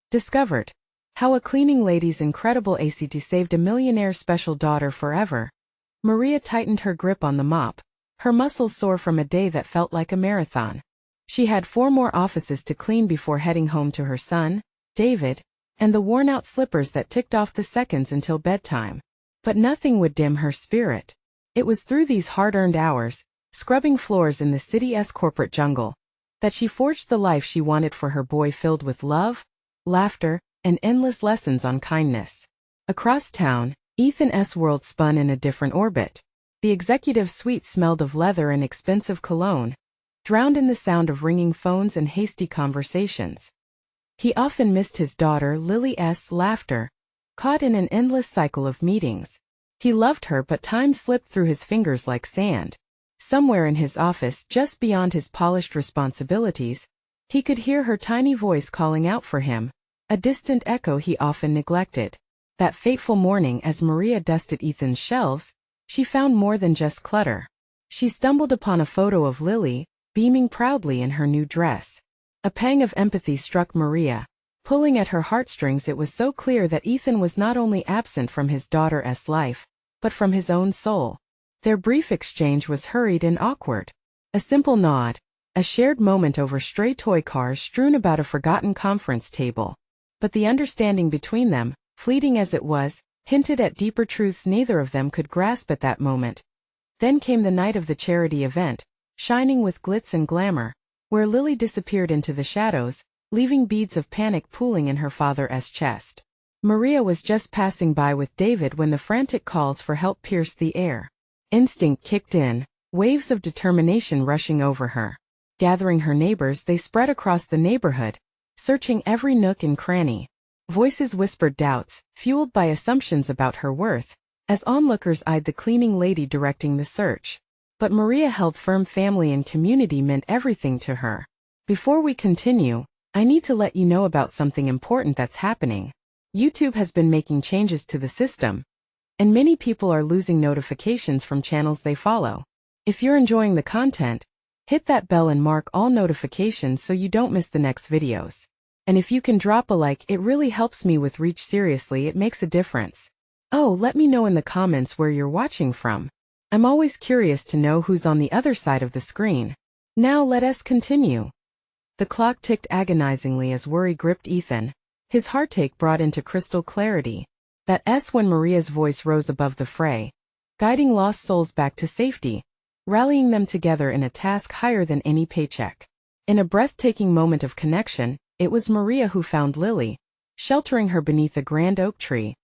Discovered how a cleaning lady's incredible ACT saved a millionaire's special daughter forever. Maria tightened her grip on the mop, her muscles sore from a day that felt like a marathon. She had 4 more offices to clean before heading home to her son, David, and the worn-out slippers that ticked off the seconds until bedtime. But nothing would dim her spirit. It was through these hard-earned hours, scrubbing floors in the city's corporate jungle, that she forged the life she wanted for her boy, filled with love, laughter, and endless lessons on kindness. Across town, Ethan's world spun in a different orbit. The executive suite smelled of leather and expensive cologne, drowned in the sound of ringing phones and hasty conversations. He often missed his daughter Lily's laughter, caught in an endless cycle of meetings. He loved her, but time slipped through his fingers like sand. Somewhere in his office, just beyond his polished responsibilities, he could hear her tiny voice calling out for him, a distant echo he often neglected. That fateful morning, as Maria dusted Ethan's shelves, she found more than just clutter. She stumbled upon a photo of Lily, beaming proudly in her new dress. A pang of empathy struck Maria. Pulling at her heartstrings, it was so clear that Ethan was not only absent from his daughter's life, but from his own soul. Their brief exchange was hurried and awkward. A simple nod, a shared moment over stray toy cars strewn about a forgotten conference table. But the understanding between them, fleeting as it was, hinted at deeper truths neither of them could grasp at that moment. Then came the night of the charity event, shining with glitz and glamour, where Lily disappeared into the shadows, leaving beads of panic pooling in her father's chest. Maria was just passing by with David when the frantic calls for help pierced the air. Instinct kicked in, waves of determination rushing over her. Gathering her neighbors, they spread across the neighborhood, searching every nook and cranny. Voices whispered doubts, fueled by assumptions about her worth, as onlookers eyed the cleaning lady directing the search. But Maria held firm. Family and community meant everything to her. Before we continue, I need to let you know about something important that's happening. YouTube has been making changes to the system, and many people are losing notifications from channels they follow. If you're enjoying the content, hit that bell and mark all notifications so you don't miss the next videos. And if you can drop a like, it really helps me with reach. Seriously, it makes a difference. Oh, let me know in the comments where you're watching from. I'm always curious to know who's on the other side of the screen. Now let us continue. The clock ticked agonizingly as worry gripped Ethan, his heartache brought into crystal clarity. That's when Maria's voice rose above the fray, guiding lost souls back to safety, rallying them together in a task higher than any paycheck. In a breathtaking moment of connection, it was Maria who found Lily, sheltering her beneath a grand oak tree,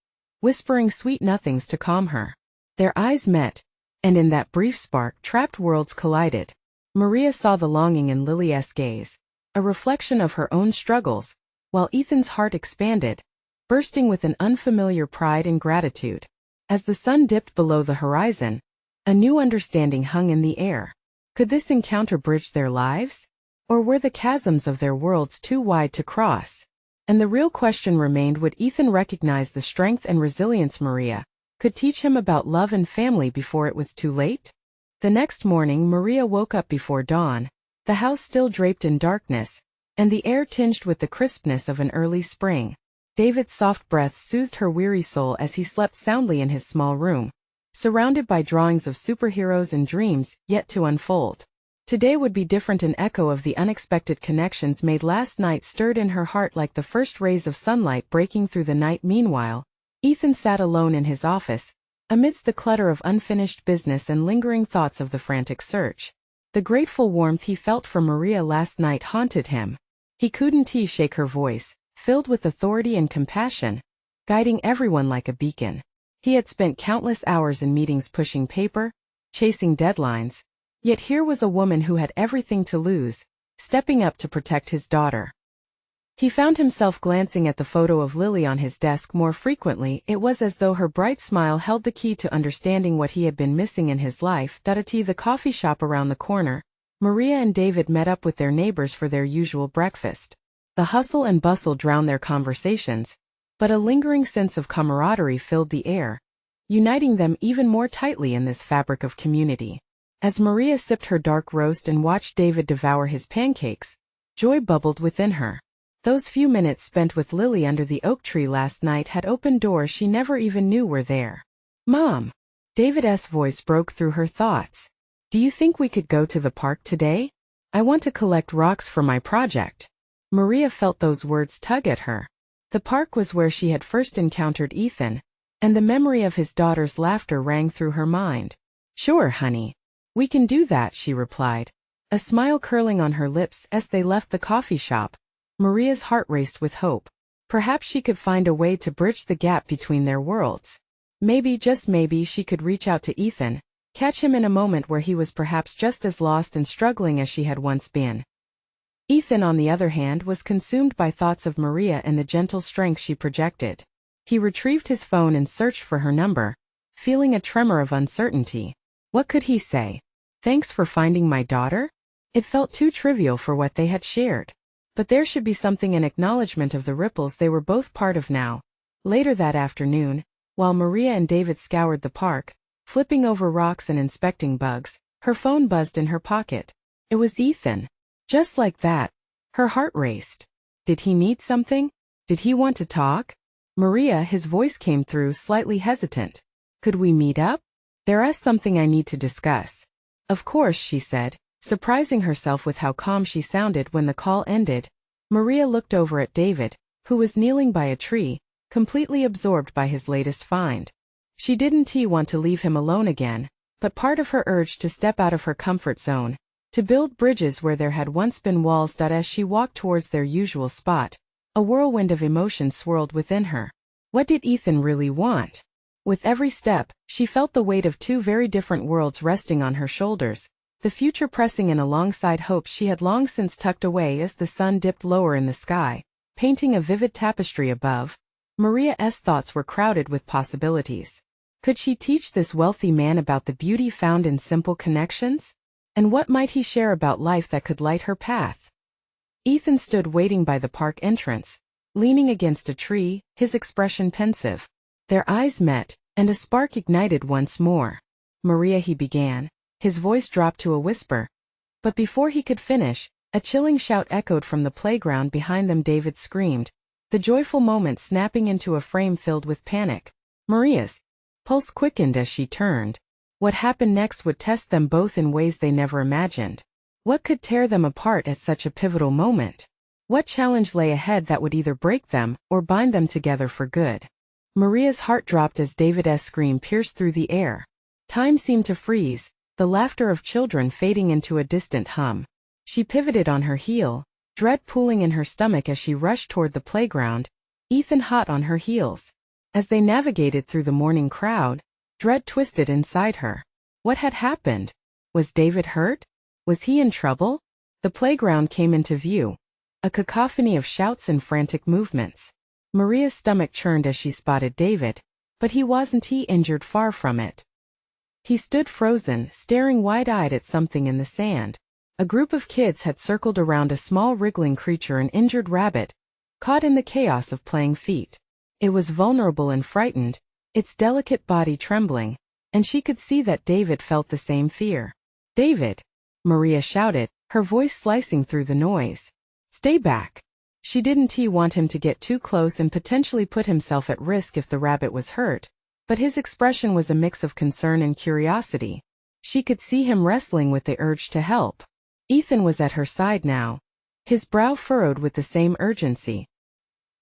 whispering sweet nothings to calm her. Their eyes met, and in that brief spark, trapped worlds collided. Maria saw the longing in Lily's gaze, a reflection of her own struggles, while Ethan's heart expanded, bursting with an unfamiliar pride and gratitude. As the sun dipped below the horizon, a new understanding hung in the air. Could this encounter bridge their lives? Or were the chasms of their worlds too wide to cross? And the real question remained, would Ethan recognize the strength and resilience Maria could teach him about love and family before it was too late? The next morning, Maria woke up before dawn, the house still draped in darkness, and the air tinged with the crispness of an early spring. David's soft breath soothed her weary soul as he slept soundly in his small room, surrounded by drawings of superheroes and dreams yet to unfold. Today would be different. An echo of the unexpected connections made last night stirred in her heart like the first rays of sunlight breaking through the night. Meanwhile, Ethan sat alone in his office, amidst the clutter of unfinished business and lingering thoughts of the frantic search. The grateful warmth he felt for Maria last night haunted him. He couldn't shake her voice, filled with authority and compassion, guiding everyone like a beacon. He had spent countless hours in meetings pushing paper, chasing deadlines, yet here was a woman who had everything to lose, stepping up to protect his daughter. He found himself glancing at the photo of Lily on his desk more frequently. It was as though her bright smile held the key to understanding what he had been missing in his life. At the coffee shop around the corner, Maria and David met up with their neighbors for their usual breakfast. The hustle and bustle drowned their conversations, but a lingering sense of camaraderie filled the air, uniting them even more tightly in this fabric of community. As Maria sipped her dark roast and watched David devour his pancakes, joy bubbled within her. Those few minutes spent with Lily under the oak tree last night had opened doors she never even knew were there. Mom! David's voice broke through her thoughts. Do you think we could go to the park today? I want to collect rocks for my project. Maria felt those words tug at her. The park was where she had first encountered Ethan, and the memory of his daughter's laughter rang through her mind. Sure, honey. We can do that, she replied, a smile curling on her lips as they left the coffee shop. Maria's heart raced with hope. Perhaps she could find a way to bridge the gap between their worlds. Maybe, just maybe, she could reach out to Ethan, catch him in a moment where he was perhaps just as lost and struggling as she had once been. Ethan, on the other hand, was consumed by thoughts of Maria and the gentle strength she projected. He retrieved his phone and searched for her number, feeling a tremor of uncertainty. What could he say? Thanks for finding my daughter? It felt too trivial for what they had shared. But there should be something in acknowledgement of the ripples they were both part of now. Later that afternoon, while Maria and David scoured the park, flipping over rocks and inspecting bugs, her phone buzzed in her pocket. It was Ethan. Just like that, her heart raced. Did he need something? Did he want to talk? Maria, his voice came through slightly hesitant. Could we meet up? There is something I need to discuss. Of course, she said, surprising herself with how calm she sounded when the call ended. Maria looked over at David, who was kneeling by a tree, completely absorbed by his latest find. She didn't want to leave him alone again, but part of her urged to step out of her comfort zone, to build bridges where there had once been walls. As she walked towards their usual spot, a whirlwind of emotion swirled within her. What did Ethan really want? With every step, she felt the weight of two very different worlds resting on her shoulders, the future pressing in alongside hopes she had long since tucked away as the sun dipped lower in the sky, painting a vivid tapestry above. Maria's thoughts were crowded with possibilities. Could she teach this wealthy man about the beauty found in simple connections? And what might he share about life that could light her path? Ethan stood waiting by the park entrance, leaning against a tree, his expression pensive. Their eyes met, and a spark ignited once more. Maria, he began. His voice dropped to a whisper. But before he could finish, a chilling shout echoed from the playground behind them. David screamed, the joyful moment snapping into a frame filled with panic. Maria's pulse quickened as she turned. What happened next would test them both in ways they never imagined. What could tear them apart at such a pivotal moment? What challenge lay ahead that would either break them or bind them together for good? Maria's heart dropped as David's scream pierced through the air. Time seemed to freeze, the laughter of children fading into a distant hum. She pivoted on her heel, dread pooling in her stomach as she rushed toward the playground, Ethan hot on her heels. As they navigated through the morning crowd, dread twisted inside her. What had happened? Was David hurt? Was he in trouble? The playground came into view, a cacophony of shouts and frantic movements. Maria's stomach churned as she spotted David, but he wasn't injured, far from it. He stood frozen, staring wide-eyed at something in the sand. A group of kids had circled around a small wriggling creature, an injured rabbit, caught in the chaos of playing feet. It was vulnerable and frightened, its delicate body trembling, and she could see that David felt the same fear. David! Maria shouted, her voice slicing through the noise. Stay back. She didn't want him to get too close and potentially put himself at risk if the rabbit was hurt, but his expression was a mix of concern and curiosity. She could see him wrestling with the urge to help. Ethan was at her side now, his brow furrowed with the same urgency.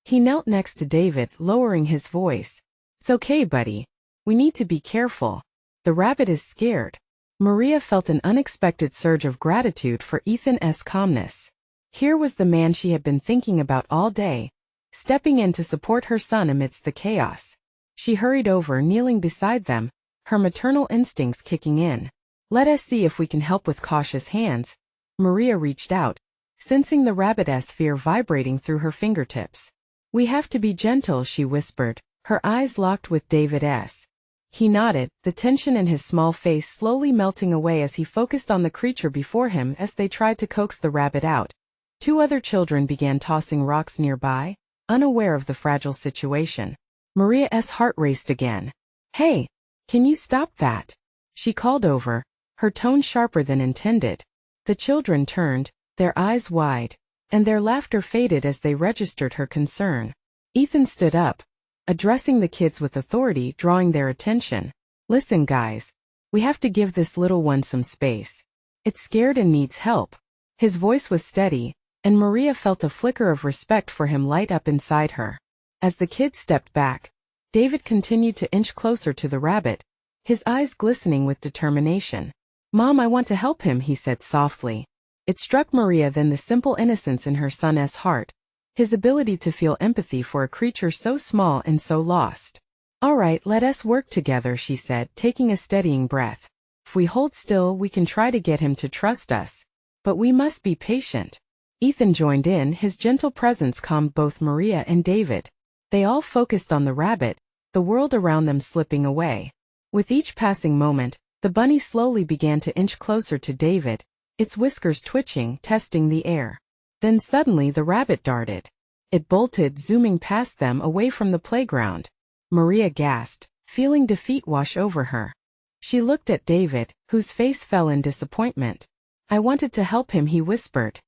He knelt next to David, lowering his voice. It's okay, buddy. We need to be careful. The rabbit is scared. Maria felt an unexpected surge of gratitude for Ethan's calmness. Here was the man she had been thinking about all day, stepping in to support her son amidst the chaos. She hurried over, kneeling beside them, her maternal instincts kicking in. Let us see if we can help with cautious hands. Maria reached out, sensing the rabbit's fear vibrating through her fingertips. We have to be gentle, she whispered, her eyes locked with David's. He nodded, the tension in his small face slowly melting away as he focused on the creature before him as they tried to coax the rabbit out. Two other children began tossing rocks nearby, unaware of the fragile situation. Maria's heart raced again. Hey! Can you stop that? She called over, her tone sharper than intended. The children turned, their eyes wide, and their laughter faded as they registered her concern. Ethan stood up, addressing the kids with authority, drawing their attention. Listen, guys. We have to give this little one some space. It's scared and needs help. His voice was steady, and Maria felt a flicker of respect for him light up inside her. As the kids stepped back, David continued to inch closer to the rabbit, his eyes glistening with determination. Mom, I want to help him, he said softly. It struck Maria then the simple innocence in her son's heart, his ability to feel empathy for a creature so small and so lost. All right, let us work together, she said, taking a steadying breath. If we hold still, we can try to get him to trust us. But we must be patient. Ethan joined in, his gentle presence calmed both Maria and David. They all focused on the rabbit, the world around them slipping away. With each passing moment, the bunny slowly began to inch closer to David, its whiskers twitching, testing the air. Then suddenly the rabbit darted. It bolted, zooming past them away from the playground. Maria gasped, feeling defeat wash over her. She looked at David, whose face fell in disappointment. I wanted to help him, he whispered.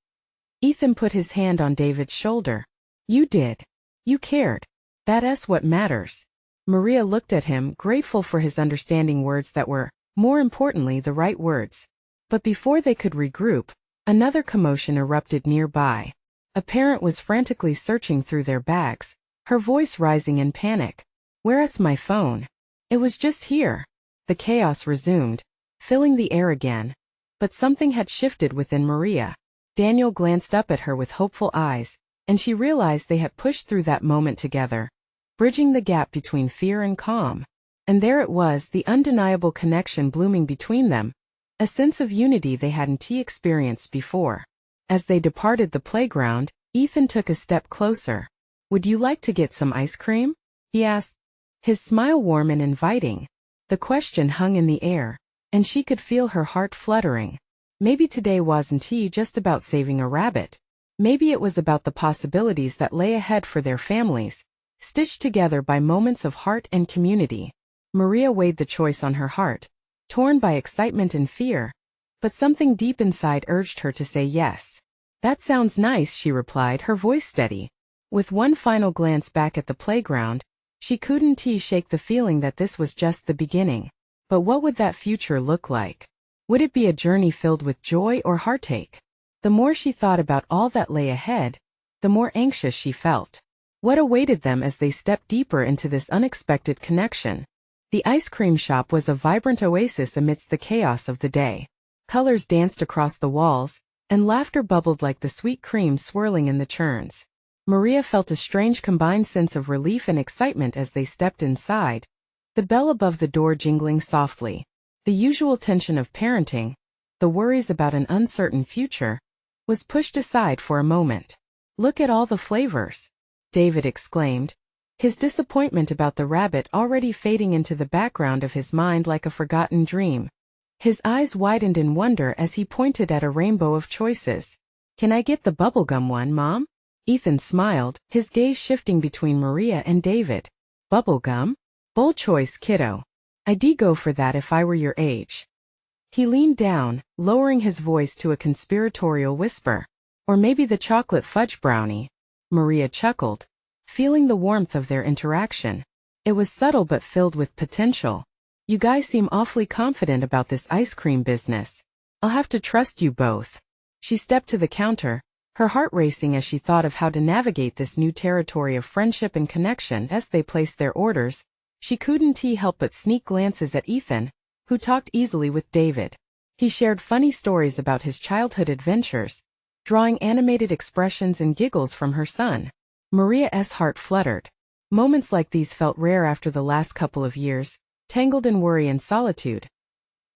Ethan put his hand on David's shoulder. You did. You cared. That's what matters. Maria looked at him, grateful for his understanding words that were, more importantly, the right words. But before they could regroup, another commotion erupted nearby. A parent was frantically searching through their bags, her voice rising in panic. Where's my phone? It was just here. The chaos resumed, filling the air again. But something had shifted within Maria. Daniel glanced up at her with hopeful eyes, and she realized they had pushed through that moment together, bridging the gap between fear and calm. And there it was, the undeniable connection blooming between them, a sense of unity they hadn't experienced before. As they departed the playground, Ethan took a step closer. Would you like to get some ice cream? He asked, his smile warm and inviting. The question hung in the air, and she could feel her heart fluttering. Maybe today wasn't just about saving a rabbit. Maybe it was about the possibilities that lay ahead for their families, stitched together by moments of heart and community. Maria weighed the choice on her heart, torn by excitement and fear, but something deep inside urged her to say yes. That sounds nice, she replied, her voice steady. With one final glance back at the playground, she couldn't shake the feeling that this was just the beginning. But what would that future look like? Would it be a journey filled with joy or heartache? The more she thought about all that lay ahead, the more anxious she felt. What awaited them as they stepped deeper into this unexpected connection? The ice cream shop was a vibrant oasis amidst the chaos of the day. Colors danced across the walls, and laughter bubbled like the sweet cream swirling in the churns. Maria felt a strange combined sense of relief and excitement as they stepped inside, the bell above the door jingling softly. The usual tension of parenting, the worries about an uncertain future, was pushed aside for a moment. Look at all the flavors, David exclaimed, his disappointment about the rabbit already fading into the background of his mind like a forgotten dream. His eyes widened in wonder as he pointed at a rainbow of choices. Can I get the bubblegum one, Mom? Ethan smiled, his gaze shifting between Maria and David. Bubblegum? Bold choice, kiddo. I'd go for that if I were your age. He leaned down, lowering his voice to a conspiratorial whisper. Or maybe the chocolate fudge brownie. Maria chuckled, feeling the warmth of their interaction. It was subtle but filled with potential. You guys seem awfully confident about this ice cream business. I'll have to trust you both. She stepped to the counter, her heart racing as she thought of how to navigate this new territory of friendship and connection. As they placed their orders, she couldn't help but sneak glances at Ethan, who talked easily with David. He shared funny stories about his childhood adventures, drawing animated expressions and giggles from her son. Maria's heart fluttered. Moments like these felt rare after the last couple of years, tangled in worry and solitude.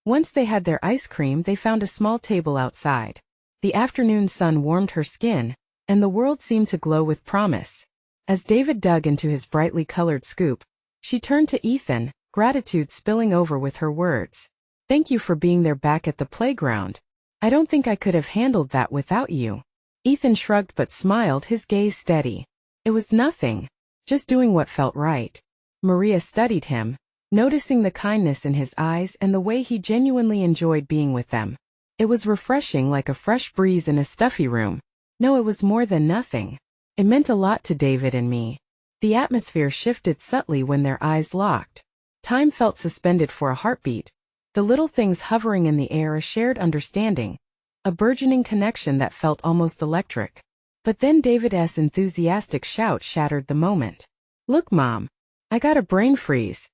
Once they had their ice cream, they found a small table outside. The afternoon sun warmed her skin, and the world seemed to glow with promise. As David dug into his brightly colored scoop, she turned to Ethan, gratitude spilling over with her words. Thank you for being there back at the playground. I don't think I could have handled that without you. Ethan shrugged but smiled, his gaze steady. It was nothing. Just doing what felt right. Maria studied him, noticing the kindness in his eyes and the way he genuinely enjoyed being with them. It was refreshing, like a fresh breeze in a stuffy room. No, it was more than nothing. It meant a lot to David and me. The atmosphere shifted subtly when their eyes locked. Time felt suspended for a heartbeat. The little things hovering in the air, a shared understanding. A burgeoning connection that felt almost electric. But then David's enthusiastic shout shattered the moment. "Look, Mom! I got a brain freeze!"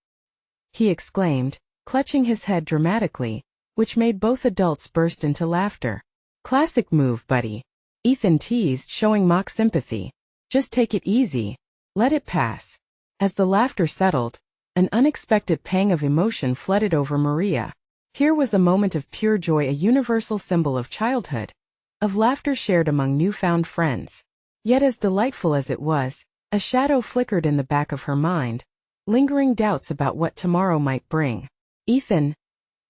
he exclaimed, clutching his head dramatically, which made both adults burst into laughter. "Classic move, buddy," Ethan teased, showing mock sympathy. "Just take it easy. Let it pass." As the laughter settled, an unexpected pang of emotion flooded over Maria. Here was a moment of pure joy, a universal symbol of childhood, of laughter shared among newfound friends. Yet as delightful as it was, a shadow flickered in the back of her mind, lingering doubts about what tomorrow might bring. "Ethan,"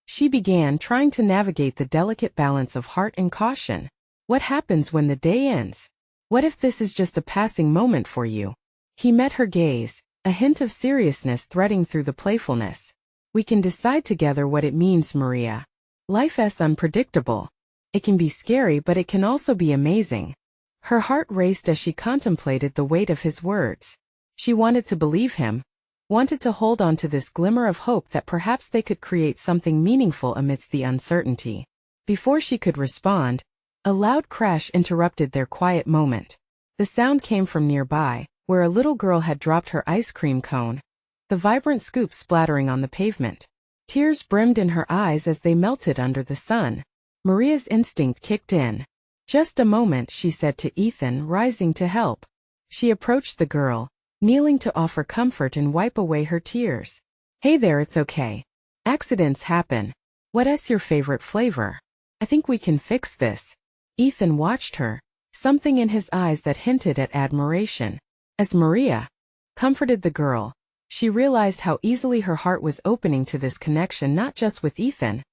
she began, trying to navigate the delicate balance of heart and caution. "What happens when the day ends? What if this is just a passing moment for you?" He met her gaze, a hint of seriousness threading through the playfulness. "We can decide together what it means, Maria. Life's unpredictable. It can be scary, but it can also be amazing." Her heart raced as she contemplated the weight of his words. She wanted to believe him, wanted to hold on to this glimmer of hope that perhaps they could create something meaningful amidst the uncertainty. Before she could respond, a loud crash interrupted their quiet moment. The sound came from nearby, where a little girl had dropped her ice cream cone, the vibrant scoop splattering on the pavement. Tears brimmed in her eyes as they melted under the sun. Maria's instinct kicked in. "Just a moment," she said to Ethan, rising to help. She approached the girl, kneeling to offer comfort and wipe away her tears. "Hey there, it's okay. Accidents happen. What's your favorite flavor? I think we can fix this." Ethan watched her, something in his eyes that hinted at admiration. As Maria comforted the girl, she realized how easily her heart was opening to this connection, not just with Ethan,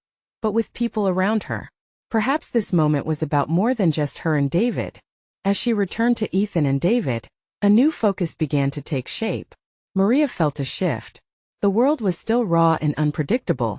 but with people around her. Perhaps this moment was about more than just her and David. As she returned to Ethan and David, a new focus began to take shape. Maria felt a shift. The world was still raw and unpredictable,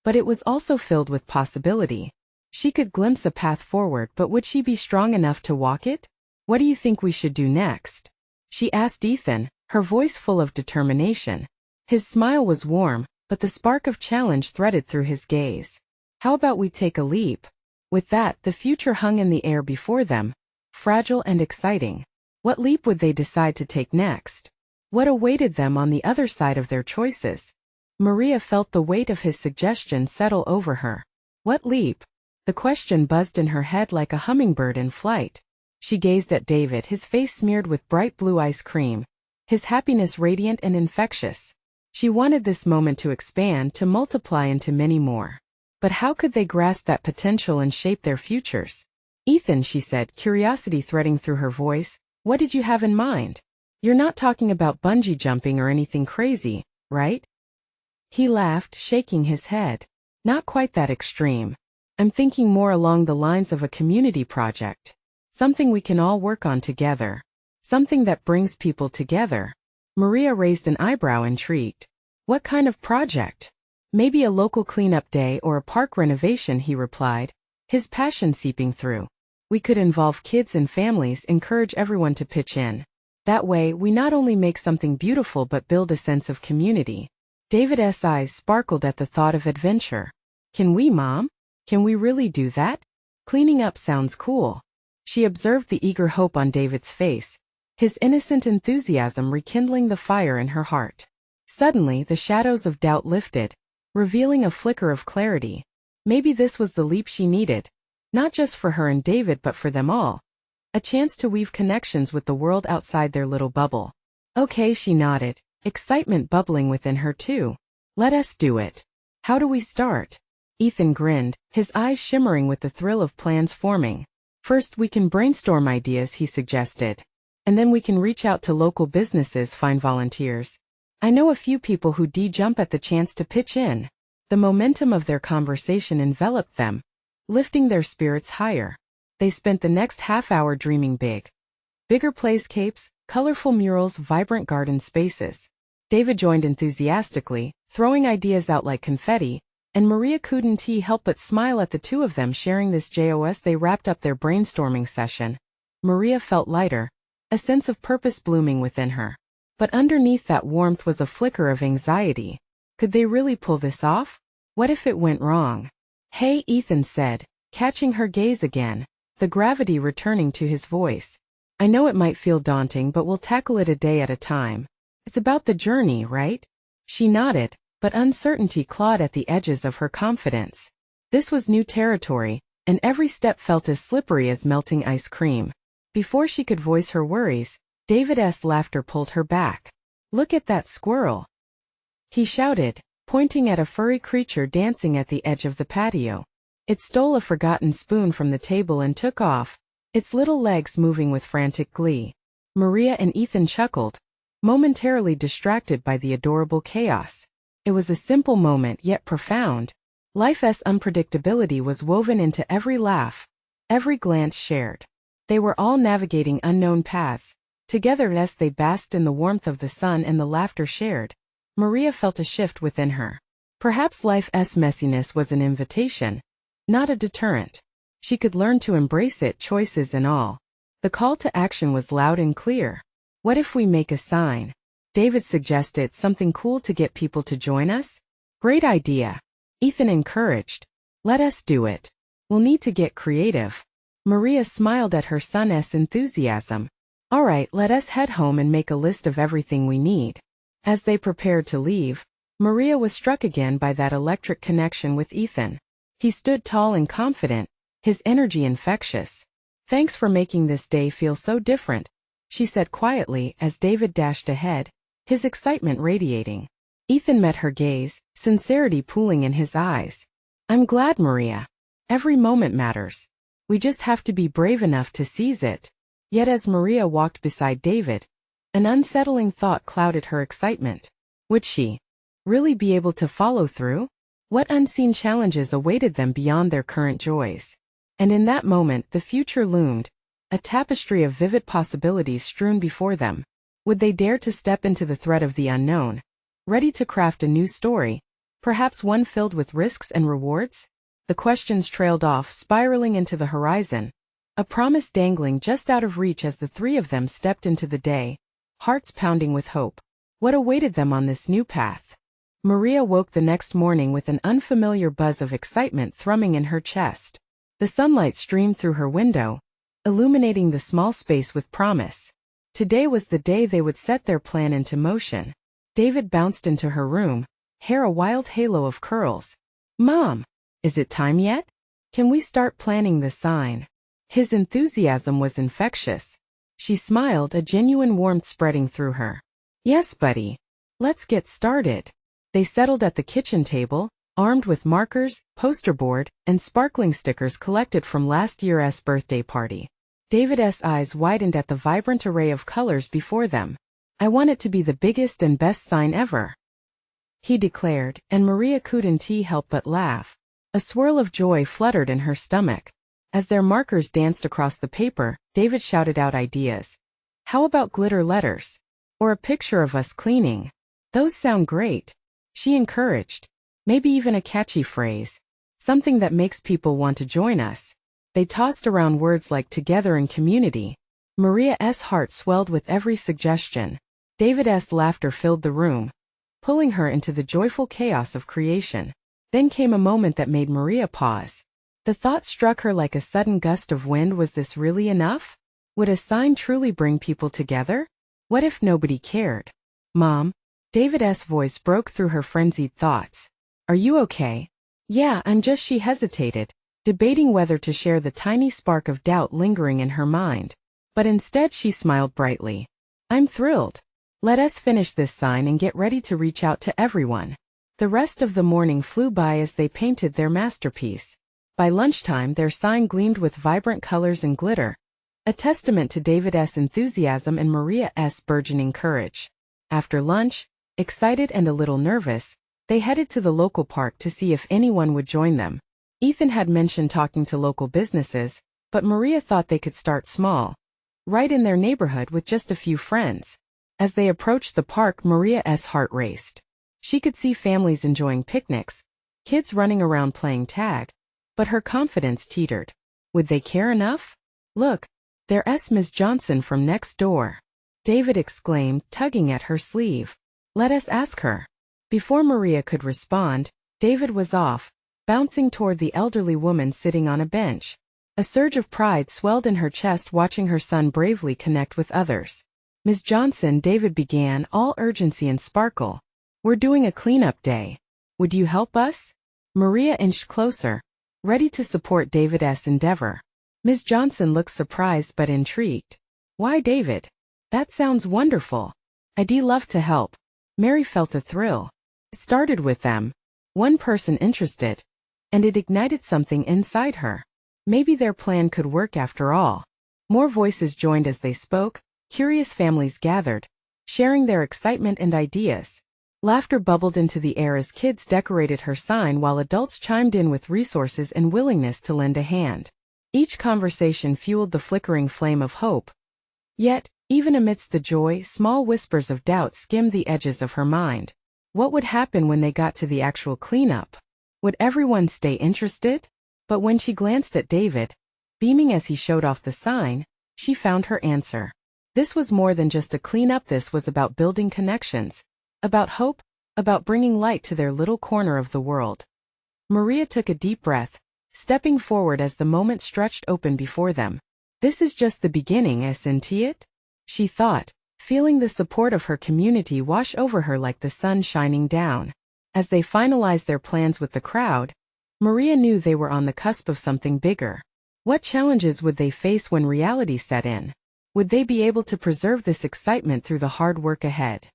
but it was also filled with possibility. She could glimpse a path forward, but would she be strong enough to walk it? "What do you think we should do next?" she asked Ethan, her voice full of determination. His smile was warm, but the spark of challenge threaded through his gaze. "How about we take a leap?" With that, the future hung in the air before them, fragile and exciting. What leap would they decide to take next? What awaited them on the other side of their choices? Maria felt the weight of his suggestion settle over her. What leap? The question buzzed in her head like a hummingbird in flight. She gazed at David, his face smeared with bright blue ice cream, his happiness radiant and infectious. She wanted this moment to expand, to multiply into many more. But how could they grasp that potential and shape their futures? "Ethan," she said, curiosity threading through her voice, "what did you have in mind? You're not talking about bungee jumping or anything crazy, right?" He laughed, shaking his head. "Not quite that extreme. I'm thinking more along the lines of a community project. Something we can all work on together. Something that brings people together." Maria raised an eyebrow, intrigued. "What kind of project?" "Maybe a local cleanup day or a park renovation," he replied, his passion seeping through. "We could involve kids and families, encourage everyone to pitch in. That way, we not only make something beautiful but build a sense of community." David's eyes sparkled at the thought of adventure. "Can we, Mom? Can we really do that? Cleaning up sounds cool." She observed the eager hope on David's face, his innocent enthusiasm rekindling the fire in her heart. Suddenly, the shadows of doubt lifted, revealing a flicker of clarity. Maybe this was the leap she needed, not just for her and David but for them all. A chance to weave connections with the world outside their little bubble. "Okay," she nodded, excitement bubbling within her too. "Let us do it. How do we start?" Ethan grinned, his eyes shimmering with the thrill of plans forming. "First, we can brainstorm ideas," he suggested. "And then we can reach out to local businesses, find volunteers. I know a few people who'd jump at the chance to pitch in." The momentum of their conversation enveloped them, lifting their spirits higher. They spent the next half-hour dreaming big. Bigger playscapes, colorful murals, vibrant garden spaces. David joined enthusiastically, throwing ideas out like confetti, and Maria couldn't help but smile at the two of them sharing this joy. They wrapped up their brainstorming session, Maria felt lighter, a sense of purpose blooming within her. But underneath that warmth was a flicker of anxiety. Could they really pull this off? What if it went wrong? Hey, Ethan said, catching her gaze again, the gravity returning to his voice. I know it might feel daunting, but we'll tackle it a day at a time. It's about the journey, right? She nodded, but uncertainty clawed at the edges of her confidence. This was new territory, and every step felt as slippery as melting ice cream. Before she could voice her worries, David's laughter pulled her back. Look at that squirrel, he shouted, pointing at a furry creature dancing at the edge of the patio. It stole a forgotten spoon from the table and took off, its little legs moving with frantic glee. Maria and Ethan chuckled, momentarily distracted by the adorable chaos. It was a simple moment yet profound. Life's unpredictability was woven into every laugh, every glance shared. They were all navigating unknown paths, together as they basked in the warmth of the sun and the laughter shared. Maria felt a shift within her. Perhaps life's messiness was an invitation, not a deterrent. She could learn to embrace it, choices and all. The call to action was loud and clear. What if we make a sign? David suggested, something cool to get people to join us? Great idea. Ethan encouraged. Let us do it. We'll need to get creative. Maria smiled at her son's enthusiasm. All right, let us head home and make a list of everything we need. As they prepared to leave, Maria was struck again by that electric connection with Ethan. He stood tall and confident, his energy infectious. Thanks for making this day feel so different, she said quietly as David dashed ahead, his excitement radiating. Ethan met her gaze, sincerity pooling in his eyes. I'm glad, Maria. Every moment matters. We just have to be brave enough to seize it. Yet as Maria walked beside David, an unsettling thought clouded her excitement. Would she really be able to follow through? What unseen challenges awaited them beyond their current joys? And in that moment the future loomed, a tapestry of vivid possibilities strewn before them. Would they dare to step into the threat of the unknown, ready to craft a new story, perhaps one filled with risks and rewards? The questions trailed off, spiraling into the horizon, a promise dangling just out of reach as the three of them stepped into the day, hearts pounding with hope. What awaited them on this new path? Maria woke the next morning with an unfamiliar buzz of excitement thrumming in her chest. The sunlight streamed through her window, illuminating the small space with promise. Today was the day they would set their plan into motion. David bounced into her room, hair a wild halo of curls. Mom, is it time yet? Can we start planning the sign? His enthusiasm was infectious. She smiled, a genuine warmth spreading through her. Yes, buddy. Let's get started. They settled at the kitchen table, armed with markers, poster board, and sparkling stickers collected from last year's birthday party. David's eyes widened at the vibrant array of colors before them. I want it to be the biggest and best sign ever, he declared, and Maria couldn't help but laugh. A swirl of joy fluttered in her stomach. As their markers danced across the paper, David shouted out ideas. How about glitter letters? Or a picture of us cleaning? Those sound great, she encouraged. Maybe even a catchy phrase. Something that makes people want to join us. They tossed around words like together and community. Maria's heart swelled with every suggestion. David's laughter filled the room, pulling her into the joyful chaos of creation. Then came a moment that made Maria pause. The thought struck her like a sudden gust of wind. Was this really enough? Would a sign truly bring people together? What if nobody cared? Mom? David's voice broke through her frenzied thoughts. Are you okay? Yeah, I'm just. She hesitated, debating whether to share the tiny spark of doubt lingering in her mind. But instead she smiled brightly. I'm thrilled. Let us finish this sign and get ready to reach out to everyone. The rest of the morning flew by as they painted their masterpiece. By lunchtime their sign gleamed with vibrant colors and glitter, a testament to David's enthusiasm and Maria's burgeoning courage. After lunch, excited and a little nervous, they headed to the local park to see if anyone would join them. Ethan had mentioned talking to local businesses, but Maria thought they could start small, right in their neighborhood with just a few friends. As they approached the park, Maria's heart raced. She could see families enjoying picnics, kids running around playing tag, but her confidence teetered. Would they care enough? Look, There's Miss Johnson from next door," David exclaimed, tugging at her sleeve. "Let us ask her." Before Maria could respond, David was off, bouncing toward the elderly woman sitting on a bench. A surge of pride swelled in her chest watching her son bravely connect with others. "Miss Johnson," David began, all urgency and sparkle. "We're doing a cleanup day. Would you help us?" Maria inched closer, ready to support David's endeavor. Miss Johnson looked surprised but intrigued. "Why, David? That sounds wonderful. I'd love to help." Mary felt a thrill. It started with them, one person interested, and it ignited something inside her. Maybe their plan could work after all. More voices joined as they spoke, curious families gathered, sharing their excitement and ideas. Laughter bubbled into the air as kids decorated her sign while adults chimed in with resources and willingness to lend a hand. Each conversation fueled the flickering flame of hope. Yet, even amidst the joy, small whispers of doubt skimmed the edges of her mind. What would happen when they got to the actual cleanup? Would everyone stay interested? But when she glanced at David, beaming as he showed off the sign, she found her answer. This was more than just a cleanup. This was about building connections, about hope, about bringing light to their little corner of the world. Maria took a deep breath, stepping forward as the moment stretched open before them. This is just the beginning, isn't it? She thought, feeling the support of her community wash over her like the sun shining down. As they finalized their plans with the crowd, Maria knew they were on the cusp of something bigger. What challenges would they face when reality set in? Would they be able to preserve this excitement through the hard work ahead?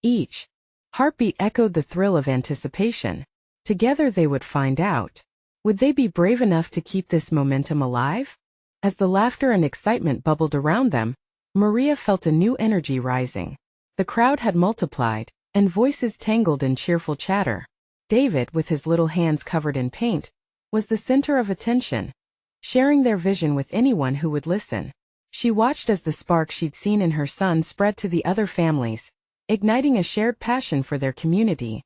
Each heartbeat echoed the thrill of anticipation. Together they would find out. Would they be brave enough to keep this momentum alive? As the laughter and excitement bubbled around them, Maria felt a new energy rising. The crowd had multiplied, and voices tangled in cheerful chatter. David, with his little hands covered in paint, was the center of attention, sharing their vision with anyone who would listen. She watched as the spark she'd seen in her son spread to the other families, igniting a shared passion for their community.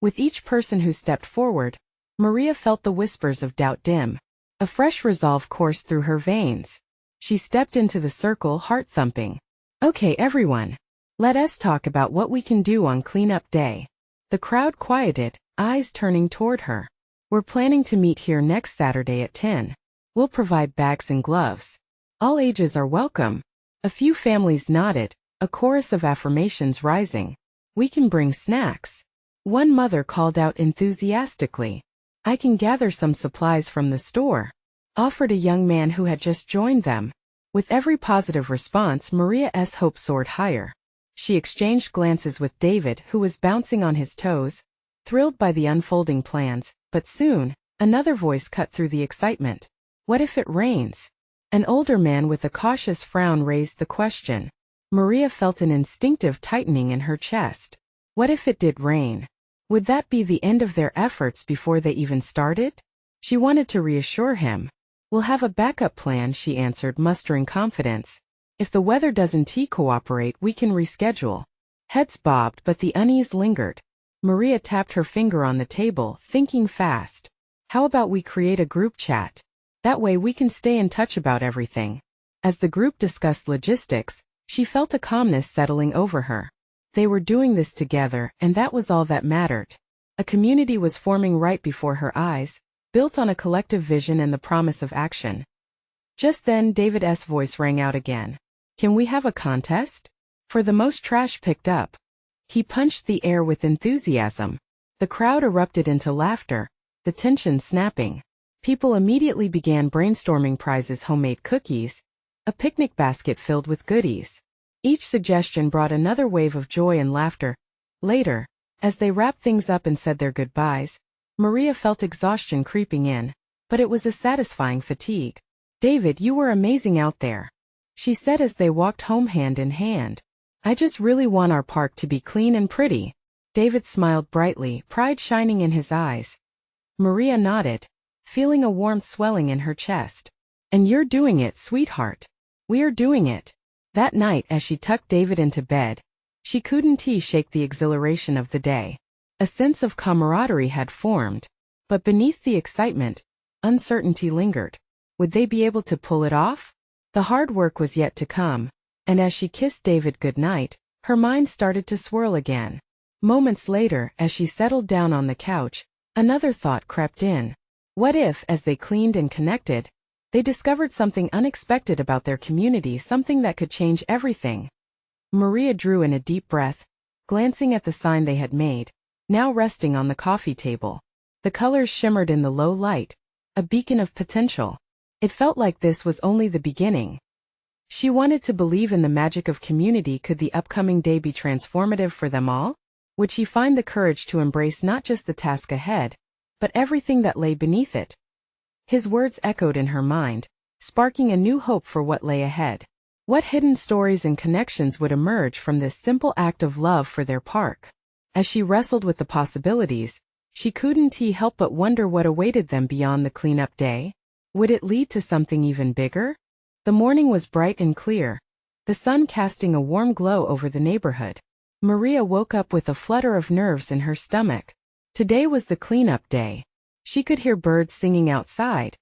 With each person who stepped forward, Maria felt the whispers of doubt dim. A fresh resolve coursed through her veins. She stepped into the circle, heart thumping. "Okay, everyone. Let us talk about what we can do on cleanup day." The crowd quieted, eyes turning toward her. "We're planning to meet here next Saturday at 10. We'll provide bags and gloves. All ages are welcome." A few families nodded, a chorus of affirmations rising. "We can bring snacks." One mother called out enthusiastically. "I can gather some supplies from the store," offered a young man who had just joined them. With every positive response, Maria's hope soared higher. She exchanged glances with David, who was bouncing on his toes, thrilled by the unfolding plans, but soon, another voice cut through the excitement. "What if it rains?" An older man with a cautious frown raised the question. Maria felt an instinctive tightening in her chest. What if it did rain? Would that be the end of their efforts before they even started? She wanted to reassure him. "We'll have a backup plan," she answered, mustering confidence. "If the weather doesn't cooperate, we can reschedule." Heads bobbed, but the unease lingered. Maria tapped her finger on the table, thinking fast. "How about we create a group chat? That way we can stay in touch about everything." As the group discussed logistics, she felt a calmness settling over her. They were doing this together, and that was all that mattered. A community was forming right before her eyes, built on a collective vision and the promise of action. Just then David's voice rang out again. "Can we have a contest? For the most trash picked up." He punched the air with enthusiasm. The crowd erupted into laughter, the tension snapping. People immediately began brainstorming prizes: homemade cookies, a picnic basket filled with goodies. Each suggestion brought another wave of joy and laughter. Later, as they wrapped things up and said their goodbyes, Maria felt exhaustion creeping in, but it was a satisfying fatigue. "David, you were amazing out there," she said as they walked home hand in hand. "I just really want our park to be clean and pretty." David smiled brightly, pride shining in his eyes. Maria nodded, feeling a warmth swelling in her chest. "And you're doing it, sweetheart. We're doing it." That night, as she tucked David into bed, she couldn't shake the exhilaration of the day. A sense of camaraderie had formed, but beneath the excitement, uncertainty lingered. Would they be able to pull it off? The hard work was yet to come, and as she kissed David goodnight, her mind started to swirl again. Moments later, as she settled down on the couch, another thought crept in. What if, as they cleaned and connected, they discovered something unexpected about their community, something that could change everything? Maria drew in a deep breath, glancing at the sign they had made, now resting on the coffee table. The colors shimmered in the low light, a beacon of potential. It felt like this was only the beginning. She wanted to believe in the magic of community. Could the upcoming day be transformative for them all? Would she find the courage to embrace not just the task ahead, but everything that lay beneath it? His words echoed in her mind, sparking a new hope for what lay ahead. What hidden stories and connections would emerge from this simple act of love for their park? As she wrestled with the possibilities, she couldn't help but wonder what awaited them beyond the cleanup day. Would it lead to something even bigger? The morning was bright and clear, the sun casting a warm glow over the neighborhood. Maria woke up with a flutter of nerves in her stomach. Today was the cleanup day. She could hear birds singing outside,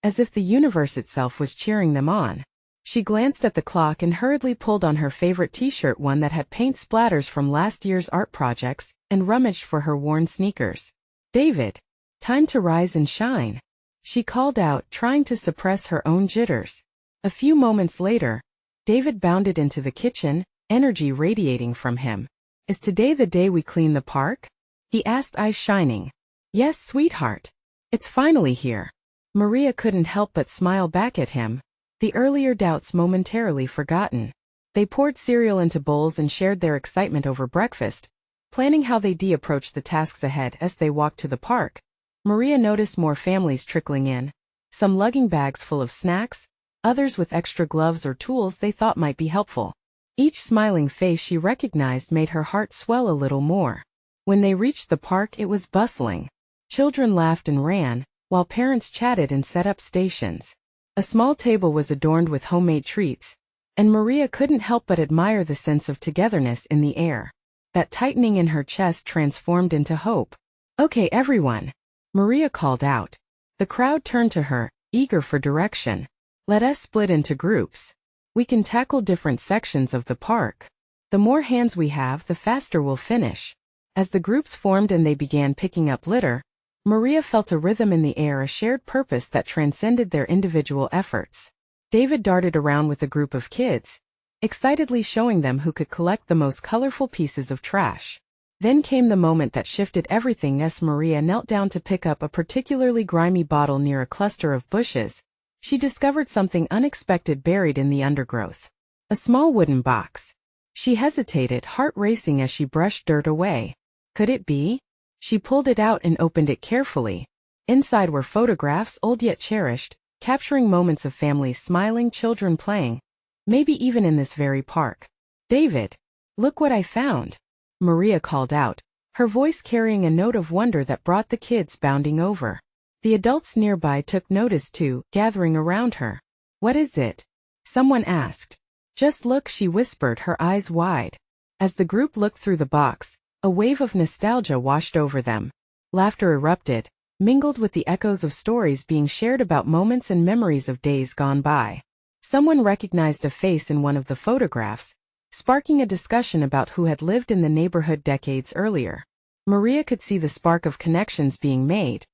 as if the universe itself was cheering them on. She glanced at the clock and hurriedly pulled on her favorite t-shirt, one that had paint splatters from last year's art projects, and rummaged for her worn sneakers. David, time to rise and shine, she called out, trying to suppress her own jitters. A few moments later, David bounded into the kitchen, energy radiating from him. Is today the day we clean the park? He asked, eyes shining. Yes, sweetheart. It's finally here. Maria couldn't help but smile back at him, the earlier doubts momentarily forgotten. They poured cereal into bowls and shared their excitement over breakfast, planning how they'd approach the tasks ahead. As they walked to the park, Maria noticed more families trickling in, some lugging bags full of snacks, others with extra gloves or tools they thought might be helpful. Each smiling face she recognized made her heart swell a little more. When they reached the park, it was bustling. Children laughed and ran, while parents chatted and set up stations. A small table was adorned with homemade treats, and Maria couldn't help but admire the sense of togetherness in the air. That tightening in her chest transformed into hope. Okay, everyone, Maria called out. The crowd turned to her, eager for direction. Let us split into groups. We can tackle different sections of the park. The more hands we have, the faster we'll finish. As the groups formed and they began picking up litter, Maria felt a rhythm in the air, a shared purpose that transcended their individual efforts. David darted around with a group of kids, excitedly showing them who could collect the most colorful pieces of trash. Then came the moment that shifted everything. As Maria knelt down to pick up a particularly grimy bottle near a cluster of bushes, she discovered something unexpected buried in the undergrowth. A small wooden box. She hesitated, heart racing as she brushed dirt away. Could it be? She pulled it out and opened it carefully. Inside were photographs, old yet cherished, capturing moments of families smiling, children playing, maybe even in this very park. David, look what I found, Maria called out, her voice carrying a note of wonder that brought the kids bounding over. The adults nearby took notice too, gathering around her. What is it? Someone asked. Just look, she whispered, her eyes wide. As the group looked through the box, a wave of nostalgia washed over them. Laughter erupted, mingled with the echoes of stories being shared about moments and memories of days gone by. Someone recognized a face in one of the photographs, sparking a discussion about who had lived in the neighborhood decades earlier. Maria could see the spark of connections being made,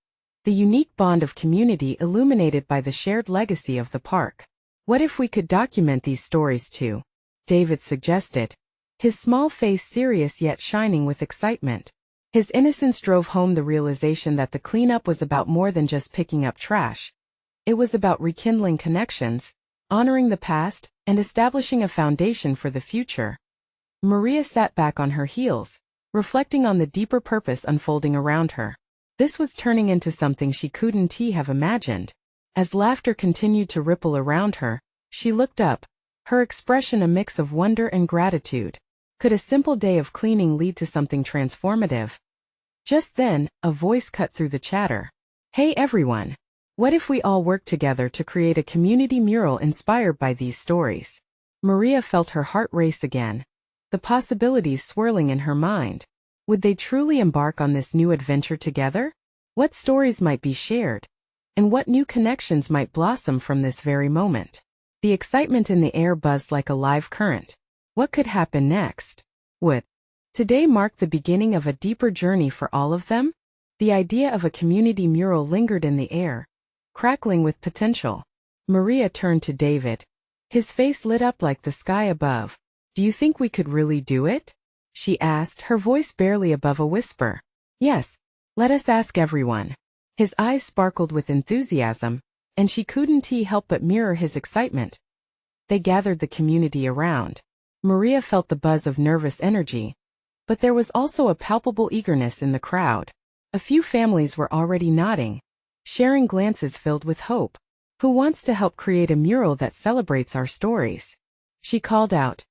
the unique bond of community illuminated by the shared legacy of the park. What if we could document these stories too? David suggested, his small face serious yet shining with excitement. His innocence drove home the realization that the cleanup was about more than just picking up trash. It was about rekindling connections, honoring the past, and establishing a foundation for the future. Maria sat back on her heels, reflecting on the deeper purpose unfolding around her. This was turning into something she couldn't have imagined. As laughter continued to ripple around her, she looked up, her expression a mix of wonder and gratitude. Could a simple day of cleaning lead to something transformative? Just then, a voice cut through the chatter. Hey everyone! What if we all work together to create a community mural inspired by these stories? Maria felt her heart race again, the possibilities swirling in her mind. Would they truly embark on this new adventure together? What stories might be shared? And what new connections might blossom from this very moment? The excitement in the air buzzed like a live current. What could happen next? Would today mark the beginning of a deeper journey for all of them? The idea of a community mural lingered in the air, crackling with potential. Maria turned to David. His face lit up like the sky above. Do you think we could really do it? She asked, her voice barely above a whisper. Yes, let us ask everyone. His eyes sparkled with enthusiasm, and she couldn't help but mirror his excitement. They gathered the community around. Maria felt the buzz of nervous energy, but there was also a palpable eagerness in the crowd. A few families were already nodding, sharing glances filled with hope. Who wants to help create a mural that celebrates our stories? She called out.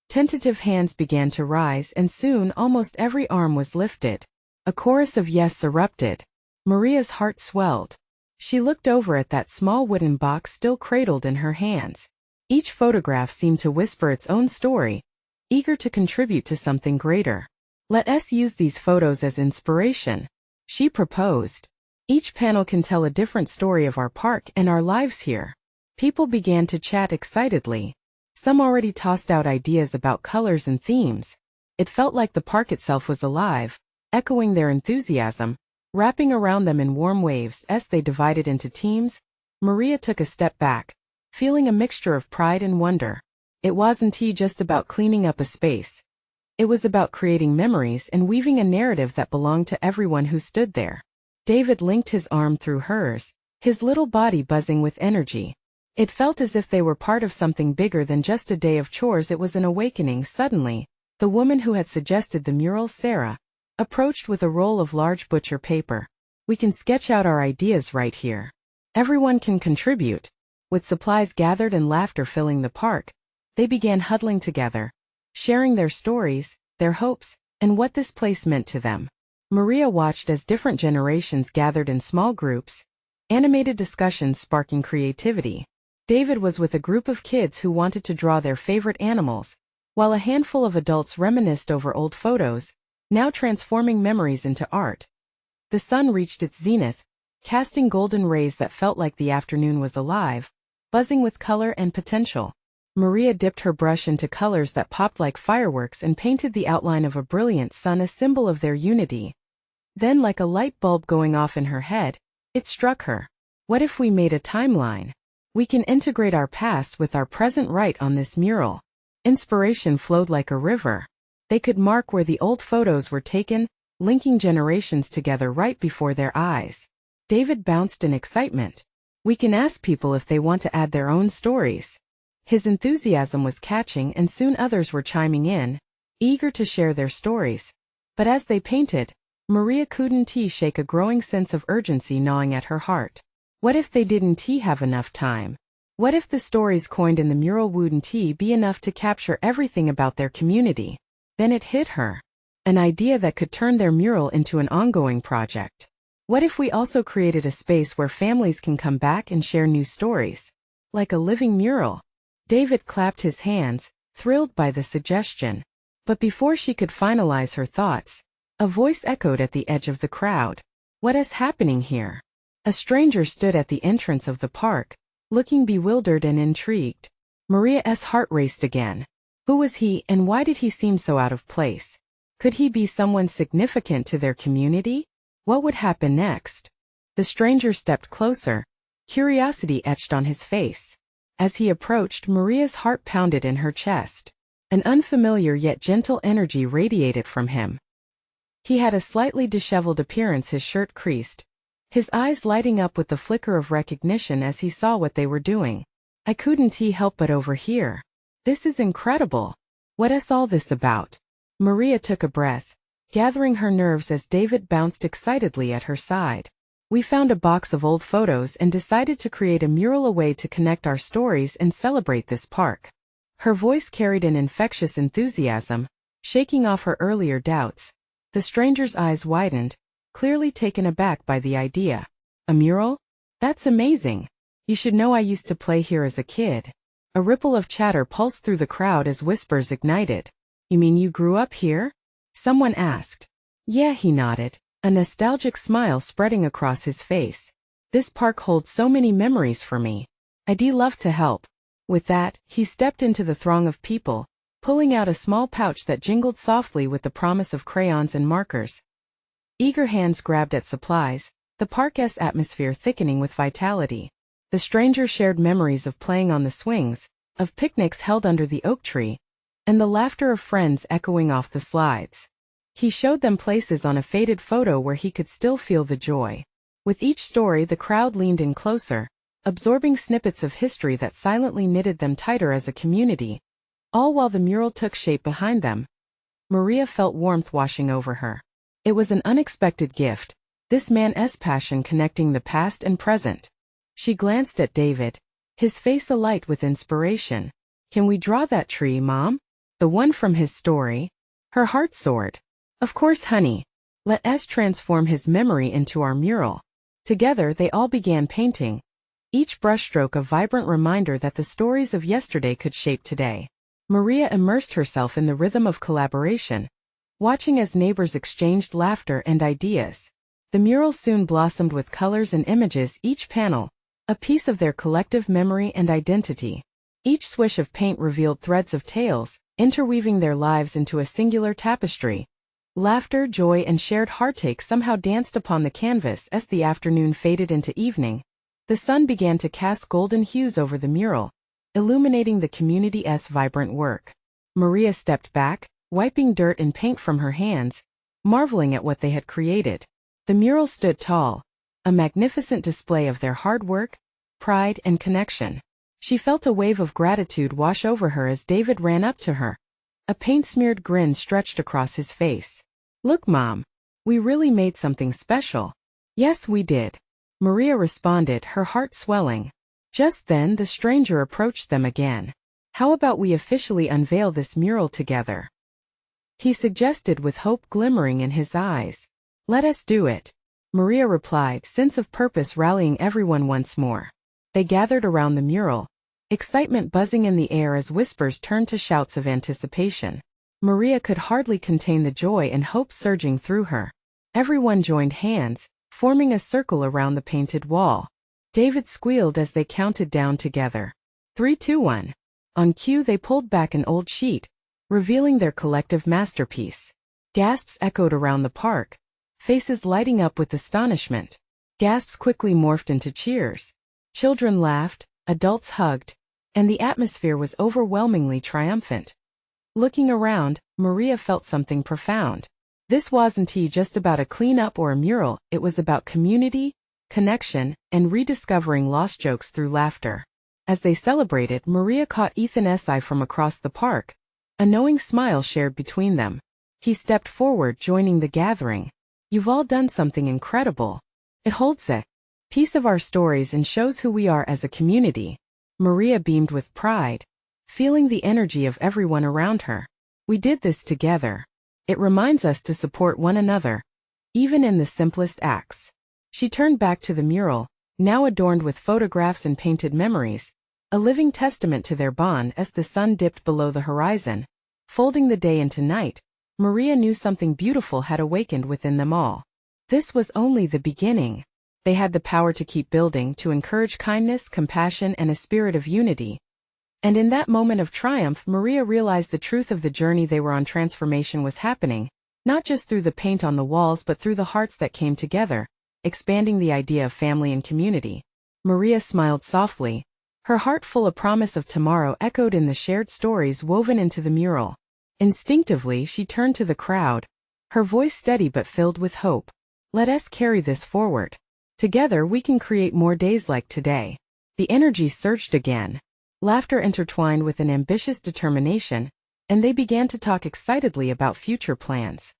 Tentative hands began to rise, and soon almost every arm was lifted. A chorus of yes erupted. Maria's heart swelled. She looked over at that small wooden box still cradled in her hands. Each photograph seemed to whisper its own story, eager to contribute to something greater. Let us use these photos as inspiration, she proposed. Each panel can tell a different story of our park and our lives here. People began to chat excitedly. Some already tossed out ideas about colors and themes. It felt like the park itself was alive, echoing their enthusiasm, wrapping around them in warm waves. As they divided into teams, Maria took a step back, feeling a mixture of pride and wonder. It wasn't just about cleaning up a space. It was about creating memories and weaving a narrative that belonged to everyone who stood there. David linked his arm through hers, his little body buzzing with energy. It felt as if they were part of something bigger than just a day of chores. It was an awakening. Suddenly, the woman who had suggested the mural, Sarah, approached with a roll of large butcher paper. We can sketch out our ideas right here. Everyone can contribute. With supplies gathered and laughter filling the park, they began huddling together, sharing their stories, their hopes, and what this place meant to them. Maria watched as different generations gathered in small groups, animated discussions sparking creativity. David was with a group of kids who wanted to draw their favorite animals, while a handful of adults reminisced over old photos, now transforming memories into art. The sun reached its zenith, casting golden rays that felt like the afternoon was alive, buzzing with color and potential. Maria dipped her brush into colors that popped like fireworks and painted the outline of a brilliant sun, a symbol of their unity. Then, like a light bulb going off in her head, it struck her. What if we made a timeline? We can integrate our past with our present right on this mural. Inspiration flowed like a river. They could mark where the old photos were taken, linking generations together right before their eyes. David bounced in excitement. We can ask people if they want to add their own stories. His enthusiasm was catching, and soon others were chiming in, eager to share their stories. But as they painted, Maria couldn't shake a growing sense of urgency gnawing at her heart. What if they didn't have enough time? What if the stories coined in the mural wouldn't be enough to capture everything about their community? Then it hit her. An idea that could turn their mural into an ongoing project. What if we also created a space where families can come back and share new stories? Like a living mural. David clapped his hands, thrilled by the suggestion. But before she could finalize her thoughts, a voice echoed at the edge of the crowd. What is happening here? A stranger stood at the entrance of the park, looking bewildered and intrigued. Maria's heart raced again. Who was he, and why did he seem so out of place? Could he be someone significant to their community? What would happen next? The stranger stepped closer, curiosity etched on his face. As he approached, Maria's heart pounded in her chest. An unfamiliar yet gentle energy radiated from him. He had a slightly disheveled appearance, his shirt creased, his eyes lighting up with the flicker of recognition as he saw what they were doing. I couldn't help but overhear. This is incredible. What is all this about? Maria took a breath, gathering her nerves as David bounced excitedly at her side. We found a box of old photos and decided to create a mural, a way to connect our stories and celebrate this park. Her voice carried an infectious enthusiasm, shaking off her earlier doubts. The stranger's eyes widened, clearly taken aback by the idea. A mural? That's amazing. You should know I used to play here as a kid. A ripple of chatter pulsed through the crowd as whispers ignited. You mean you grew up here? Someone asked. Yeah, he nodded, a nostalgic smile spreading across his face. This park holds so many memories for me. I'd love to help. With that, he stepped into the throng of people, pulling out a small pouch that jingled softly with the promise of crayons and markers. Eager hands grabbed at supplies, the park's atmosphere thickening with vitality. The stranger shared memories of playing on the swings, of picnics held under the oak tree, and the laughter of friends echoing off the slides. He showed them places on a faded photo where he could still feel the joy. With each story, the crowd leaned in closer, absorbing snippets of history that silently knitted them tighter as a community. All while the mural took shape behind them, Maria felt warmth washing over her. It was an unexpected gift, this man's passion connecting the past and present. She glanced at David, his face alight with inspiration. "Can we draw that tree, Mom? The one from his story?" Her heart soared. "Of course, honey. Let us transform his memory into our mural." Together they all began painting, each brushstroke a vibrant reminder that the stories of yesterday could shape today. Maria immersed herself in the rhythm of collaboration, watching as neighbors exchanged laughter and ideas. The mural soon blossomed with colors and images, each panel a piece of their collective memory and identity. Each swish of paint revealed threads of tales, interweaving their lives into a singular tapestry. Laughter, joy, and shared heartache somehow danced upon the canvas as the afternoon faded into evening. The sun began to cast golden hues over the mural, illuminating the community's vibrant work. Maria stepped back, wiping dirt and paint from her hands, marveling at what they had created. The mural stood tall, a magnificent display of their hard work, pride, and connection. She felt a wave of gratitude wash over her as David ran up to her. A paint-smeared grin stretched across his face. "Look, Mom, we really made something special." "Yes, we did," Maria responded, her heart swelling. Just then the stranger approached them again. "How about we officially unveil this mural together?" he suggested with hope glimmering in his eyes. "Let us do it," Maria replied, sense of purpose rallying everyone once more. They gathered around the mural, excitement buzzing in the air as whispers turned to shouts of anticipation. Maria could hardly contain the joy and hope surging through her. Everyone joined hands, forming a circle around the painted wall. David squealed as they counted down together. 3, 2, 1. On cue they pulled back an old sheet, revealing their collective masterpiece. Gasps echoed around the park, faces lighting up with astonishment. Gasps quickly morphed into cheers. Children laughed, adults hugged, and the atmosphere was overwhelmingly triumphant. Looking around, Maria felt something profound. This wasn't just about a cleanup or a mural, it was about community, connection, and rediscovering lost jokes through laughter. As they celebrated, Maria caught Ethan's eye from across the park, a knowing smile shared between them. He stepped forward, joining the gathering. "You've all done something incredible. It holds a piece of our stories and shows who we are as a community." Maria beamed with pride, feeling the energy of everyone around her. "We did this together. It reminds us to support one another, even in the simplest acts." She turned back to the mural, now adorned with photographs and painted memories, a living testament to their bond. As the sun dipped below the horizon, folding the day into night, Maria knew something beautiful had awakened within them all. This was only the beginning. They had the power to keep building, to encourage kindness, compassion, and a spirit of unity. And in that moment of triumph, Maria realized the truth of the journey they were on. Transformation was happening, not just through the paint on the walls but through the hearts that came together, expanding the idea of family and community. Maria smiled softly, her heart full of promise of tomorrow echoed in the shared stories woven into the mural. Instinctively, she turned to the crowd, her voice steady but filled with hope. "Let us carry this forward. Together we can create more days like today." The energy surged again. Laughter intertwined with an ambitious determination, and they began to talk excitedly about future plans.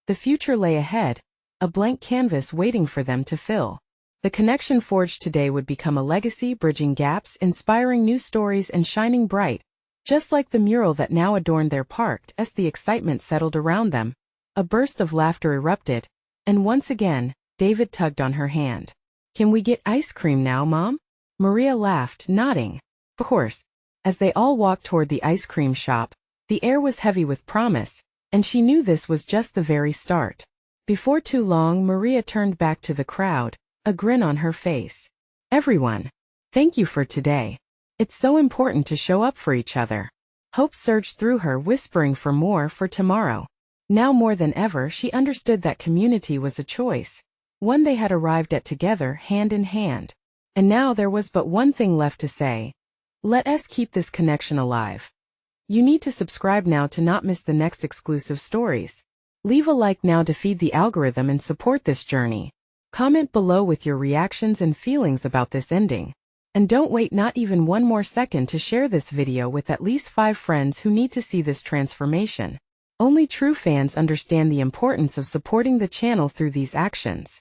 The future lay ahead, a blank canvas waiting for them to fill. The connection forged today would become a legacy, bridging gaps, inspiring new stories, and shining bright, just like the mural that now adorned their park. As the excitement settled around them, a burst of laughter erupted, and once again, David tugged on her hand. "Can we get ice cream now, Mom?" Maria laughed, nodding. Of course. As they all walked toward the ice cream shop, the air was heavy with promise, and she knew this was just the very start. Before too long, Maria turned back to the crowd, a grin on her face. "Everyone, thank you for today. It's so important to show up for each other. Hope surged through her, whispering for more for tomorrow. Now more than ever, she understood that community was a choice, one they had arrived at together, hand in hand. And now there was but one thing left to say. Let us keep this connection alive. You need to subscribe now to not miss the next exclusive stories. Leave a like now to feed the algorithm and support this journey. Comment below with your reactions and feelings about this ending. And don't wait not even one more second to share this video with at least 5 friends who need to see this transformation. Only true fans understand the importance of supporting the channel through these actions.